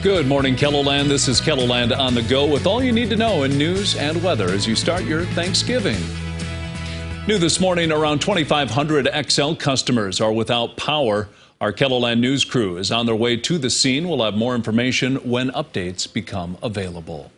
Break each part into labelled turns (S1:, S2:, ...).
S1: Good morning, KELOLAND. This is KELOLAND on the go with all you need to know in news and weather as you start your Thanksgiving. New this morning, around 2,500 XL customers are without power. Our KELOLAND news crew is on their way to the scene. We'll have more information when updates become available.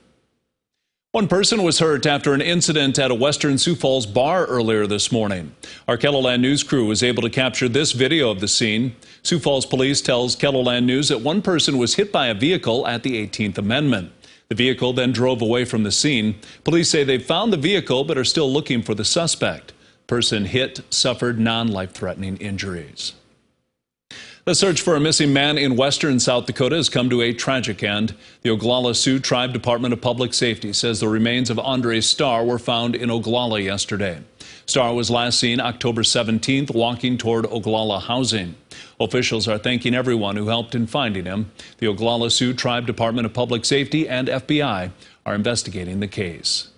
S1: One person was hurt after an incident at a Western Sioux Falls bar earlier this morning. Our KELOLAND news crew was able to capture this video of the scene. Sioux Falls police tells KELOLAND News that one person was hit by a vehicle at the 18th Amendment. The vehicle then drove away from the scene. Police say they've found the vehicle but are still looking for the suspect. The person hit suffered non-life-threatening injuries. The search for a missing man in western South Dakota has come to a tragic end. The Oglala Sioux Tribe Department of Public Safety says the remains of Andre Starr were found in Oglala yesterday. Starr was last seen October 17th walking toward Oglala housing. Officials are thanking everyone who helped in finding him. The Oglala Sioux Tribe Department of Public Safety and FBI are investigating the case.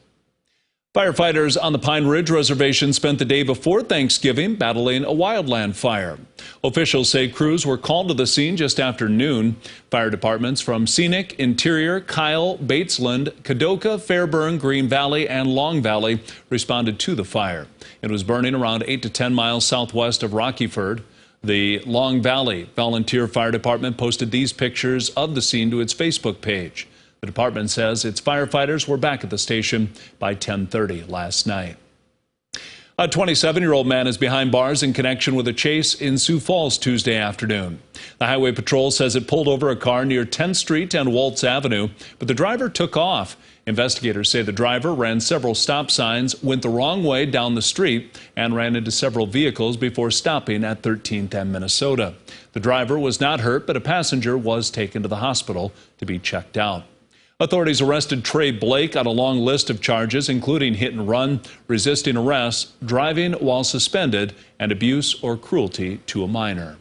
S1: Firefighters on the Pine Ridge Reservation spent the day before Thanksgiving battling a wildland fire. Officials say crews were called to the scene just after noon. Fire departments from Scenic, Interior, Kyle, Batesland, Kadoka, Fairburn, Green Valley, and Long Valley responded to the fire. It was burning around 8 to 10 miles southwest of Rockyford. The Long Valley Volunteer Fire Department posted these pictures of the scene to its Facebook page. The department says its firefighters were back at the station by 10:30 last night. A 27-year-old man is behind bars in connection with a chase in Sioux Falls Tuesday afternoon. The Highway Patrol says it pulled over a car near 10th Street and Waltz Avenue, but the driver took off. Investigators say the driver ran several stop signs, went the wrong way down the street, and ran into several vehicles before stopping at 13th and Minnesota. The driver was not hurt, but a passenger was taken to the hospital to be checked out. Authorities arrested Trey Blake on a long list of charges, including hit and run, resisting arrest, driving while suspended, and abuse or cruelty to a minor.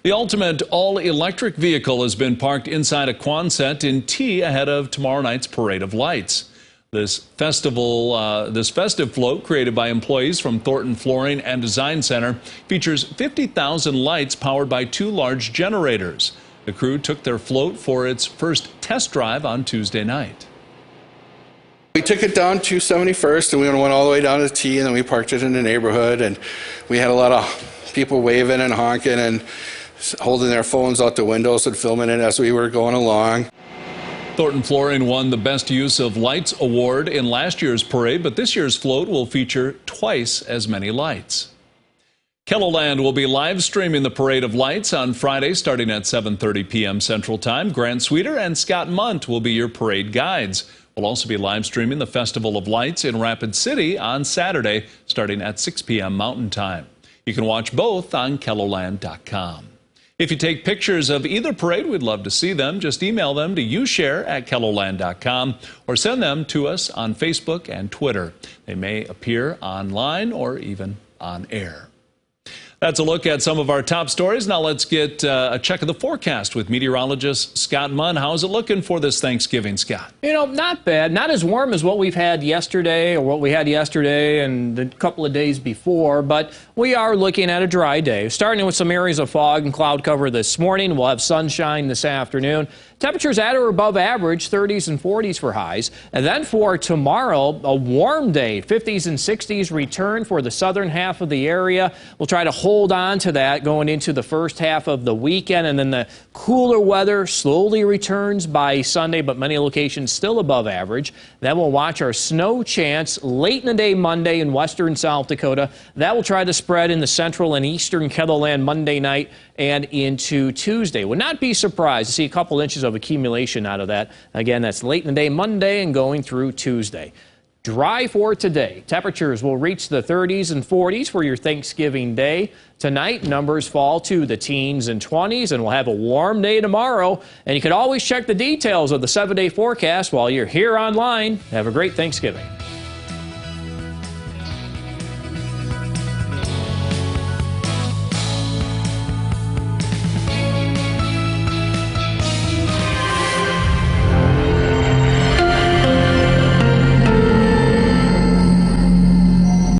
S1: The ultimate all-electric vehicle has been parked inside a Quonset in T ahead of tomorrow night's Parade of Lights. This festive float, created by employees from Thornton Flooring and Design Center, features 50,000 lights powered by 2 large generators. The crew took their float for its first test drive on Tuesday night.
S2: We took it down to 71st and we went all the way down to T, and then we parked it in the neighborhood, and we had a lot of people waving and honking and holding their phones out the windows and filming it as we were going along.
S1: Thornton Flooring won the Best Use of Lights award in last year's parade, but this year's float will feature twice as many lights. KELOLAND will be live streaming the Parade of Lights on Friday starting at 7:30 p.m. Central Time. Grant Sweeter and Scott Munt will be your parade guides. We'll also be live streaming the Festival of Lights in Rapid City on Saturday starting at 6 p.m. Mountain Time. You can watch both on KELOLAND.com. If you take pictures of either parade, we'd love to see them. Just email them to ushare@KELOLAND.com or send them to us on Facebook and Twitter. They may appear online or even on air. That's a look at some of our top stories. Now let's get a check of the forecast with meteorologist Scott Munn. How's it looking for this Thanksgiving, Scott?
S3: You know, not bad. Not as warm as what we've had yesterday or what we had yesterday and the couple of days before, but we are looking at a dry day. Starting with some areas of fog and cloud cover this morning. We'll have sunshine this afternoon. Temperatures at or above average, 30s and 40s for highs. And then for tomorrow, a warm day, 50s and 60s return for the southern half of the area. We'll try to hold on to that going into the first half of the weekend, and then the cooler weather slowly returns by Sunday, but many locations still above average. Then we'll watch our snow chance late in the day Monday in western South Dakota. That will try to spread in the central and eastern KELOLAND Monday night and into Tuesday. Would not be surprised to see a couple inches of accumulation out of that. Again, that's late in the day Monday and going through Tuesday. Dry for today. Temperatures will reach the 30s and 40s for your Thanksgiving day. Tonight, numbers fall to the teens and 20s, and we'll have a warm day tomorrow. And you can always check the details of the 7-day forecast while you're here online. Have a great Thanksgiving.